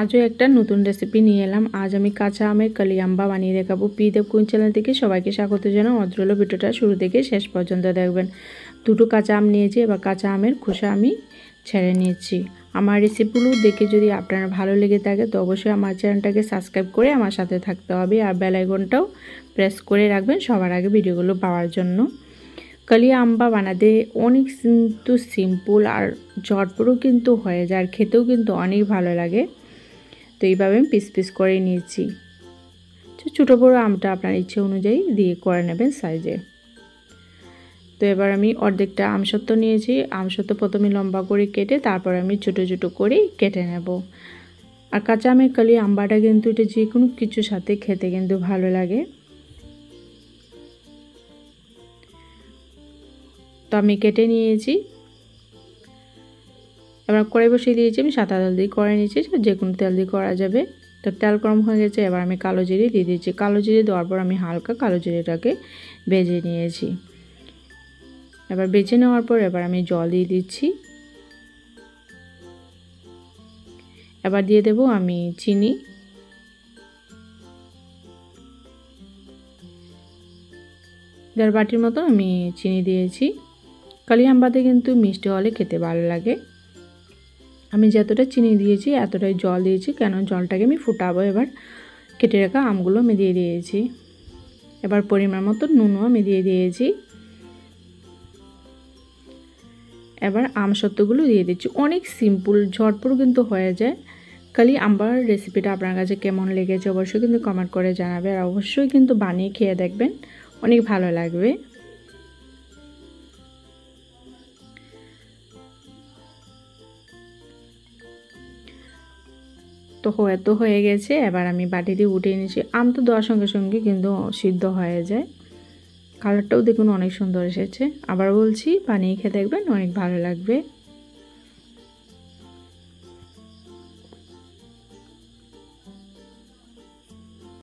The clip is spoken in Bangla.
আজও একটা নতুন রেসিপি নিয়ে এলাম। আজ আমি কাঁচা আমের কালিয়াম্বা বানিয়ে দেখাবো। পিদেব কুইন চ্যানেল থেকে সবাইকে স্বাগত জানাই। অদ্রল ভিডিওটা শুরু থেকে শেষ পর্যন্ত দেখবেন। দুটো কাঁচা আম নিয়েছি, এবার কাঁচা আমের খোসা আমি ছেড়ে নিয়েছি। আমার রেসিপিগুলো দেখে যদি আপনার ভালো লেগে থাকে তো অবশ্যই আমার চ্যানেলটাকে সাবস্ক্রাইব করে আমার সাথে থাকতে হবে, আর বেল আইকনটাও প্রেস করে রাখবেন সবার আগে ভিডিওগুলো পাওয়ার জন্য। কালিয়াম্বা বানাতে অনেক কিন্তু সিম্পল আর ঝটপটও কিন্তু হয়ে যায়, আর খেতেও কিন্তু অনেক ভালো লাগে। তো এইভাবে আমি পিস পিস করে নিয়েছি। ছোটো বড়ো আমটা আপনার ইচ্ছে অনুযায়ী দিয়ে করে নেবেন সাইজে। তো এবার আমি অর্ধেকটা আমসত্ত্ব নিয়েছি। আমসত্ত্ব প্রথমে লম্বা করে কেটে তারপর আমি ছোটো ছোটো করে কেটে নেব। আর কাঁচা আমের কালিয়াম্বাটা কিন্তু এটা যে কোনো কিছুর সাথে খেতে কিন্তু ভালো লাগে। তো আমি কেটে নিয়েছি। এবার কড়াই বসিয়ে দিয়েছি, আমি সাদা তেল দিয়ে করে নিয়েছি, যে কোনো তেল দিয়ে করা যাবে। তো তেল গরম হয়ে গেছে, এবার আমি কালো জিরে দিয়ে দিয়েছি। কালো জিরে দেওয়ার পর আমি হালকা কালো জিরেটাকে ভেজে নিয়েছি। এবার ভেজে নেওয়ার পর এবার আমি জল দিয়ে দিচ্ছি। এবার দিয়ে দেব আমি চিনি। দেড় বাটির মতো আমি চিনি দিয়েছি। কালিয়াম্বাতে কিন্তু মিষ্টি হলে খেতে ভালো লাগে। আমি যতটা চিনি দিয়েছি এতটাই জল দিয়েছি, কেন জলটাকে আমি ফুটাবো। এবার কেটে রাখা আমগুলো আমি দিয়ে দিয়েছি। এবার পরিমাণ মতো নুনও আমি দিয়ে দিয়েছি। এবার আমসত্ত্বগুলো দিয়ে দিচ্ছি। অনেক সিম্পল, ঝটপট কিন্তু হয়ে যায়। কালিয়াম্বার রেসিপিটা আপনার কাছে কেমন লেগেছে অবশ্যই কিন্তু কমেন্ট করে জানাবে, আর অবশ্যই কিন্তু বানিয়ে খেয়ে দেখবেন, অনেক ভালো লাগবে। তো হয়ে গেছে, এবার আমি বাটি দিয়ে উঠিয়ে নিয়েছি। আম তো দেওয়ার সঙ্গে সঙ্গে কিন্তু সিদ্ধ হয়ে যায়। কালারটাও দেখুন অনেক সুন্দর এসেছে। আবার বলছি বানিয়ে খেয়ে দেখবেন, অনেক ভালো লাগবে।